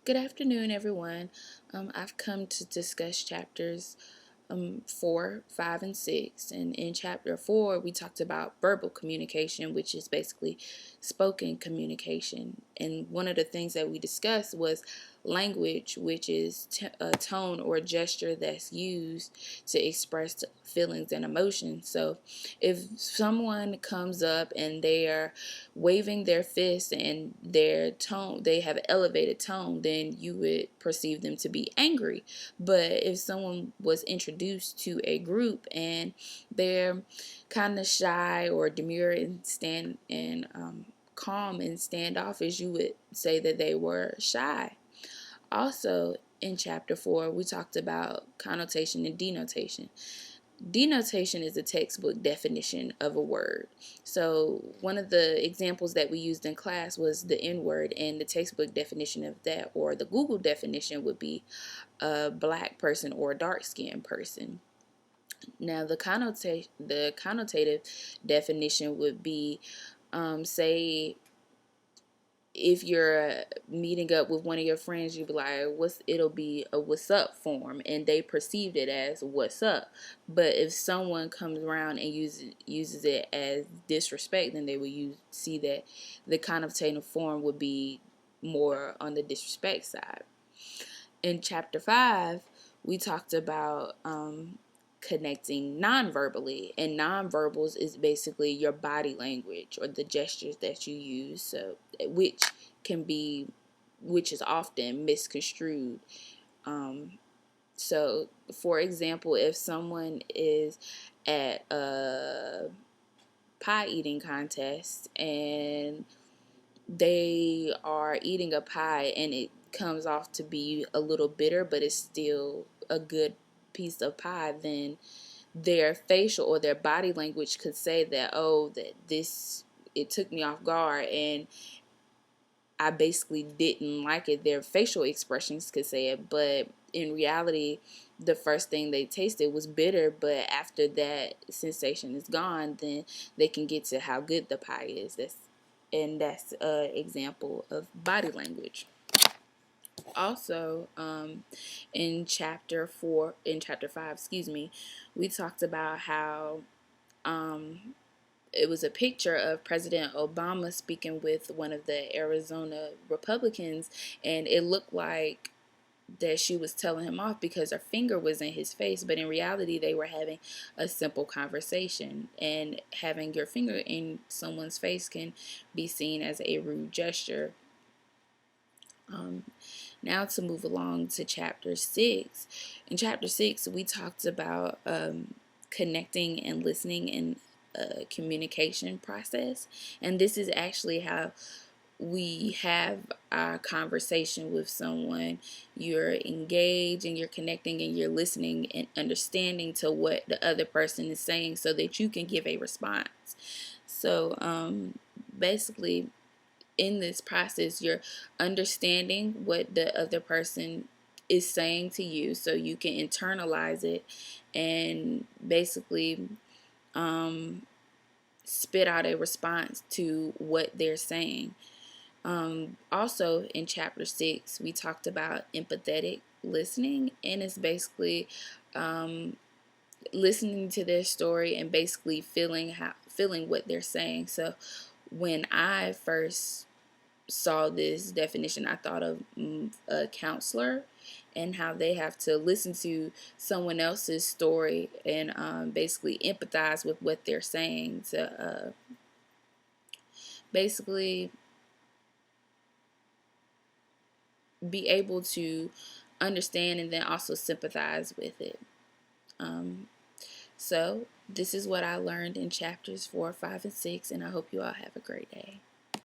Good afternoon, everyone. I've come to discuss chapters 4, 5, and 6. And in chapter 4, we talked about verbal communication, which is basically spoken communication. And one of the things that we discussed was language, which is a tone or gesture that's used to express feelings and emotions. So if someone comes up and they are waving their fist and their tone, they have an elevated tone, then you would perceive them to be angry. But if someone was introduced to a group and they're kind of shy or demure and stand and calm and standoffish, you would say that they were shy. Also, in chapter 4, we talked about connotation and denotation. Denotation is a textbook definition of a word. So one of the examples that we used in class was the N-word, and the textbook definition of that, or the Google definition, would be a black person or a dark-skinned person. Now the connotative definition would be, say, if you're meeting up with one of your friends, you'd be like, it'll be a what's up form, and they perceived it as what's up. But if someone comes around and uses it as disrespect, then they will see that the connotative form would be more on the disrespect side. In chapter 5, we talked about connecting non-verbally, and non-verbals is basically your body language or the gestures that you use, so which is often misconstrued. So for example, if someone is at a pie eating contest and they are eating a pie and it comes off to be a little bitter, but it's still a good piece of pie, then their facial or their body language could say that, it took me off guard and I basically didn't like it. Their facial expressions could say it, but in reality, the first thing they tasted was bitter, but after that sensation is gone, then they can get to how good the pie is. That's an example of body language. Also, in chapter 5, we talked about how it was a picture of President Obama speaking with one of the Arizona Republicans, and it looked like that she was telling him off because her finger was in his face, but in reality they were having a simple conversation, and having your finger in someone's face can be seen as a rude gesture. Now to move along to chapter 6. In chapter 6, we talked about connecting and listening in a communication process, and this is actually how we have our conversation with someone. You're engaged and you're connecting and you're listening and understanding to what the other person is saying so that you can give a response. So basically, in this process, you're understanding what the other person is saying to you so you can internalize it and basically spit out a response to what they're saying. Also, in chapter 6, we talked about empathetic listening, and it's basically listening to their story and basically feeling what they're saying. So when I first saw this definition, I thought of a counselor and how they have to listen to someone else's story and basically empathize with what they're saying to basically be able to understand and then also sympathize with it. So this is what I learned in chapters 4, 5, and 6, and I hope you all have a great day.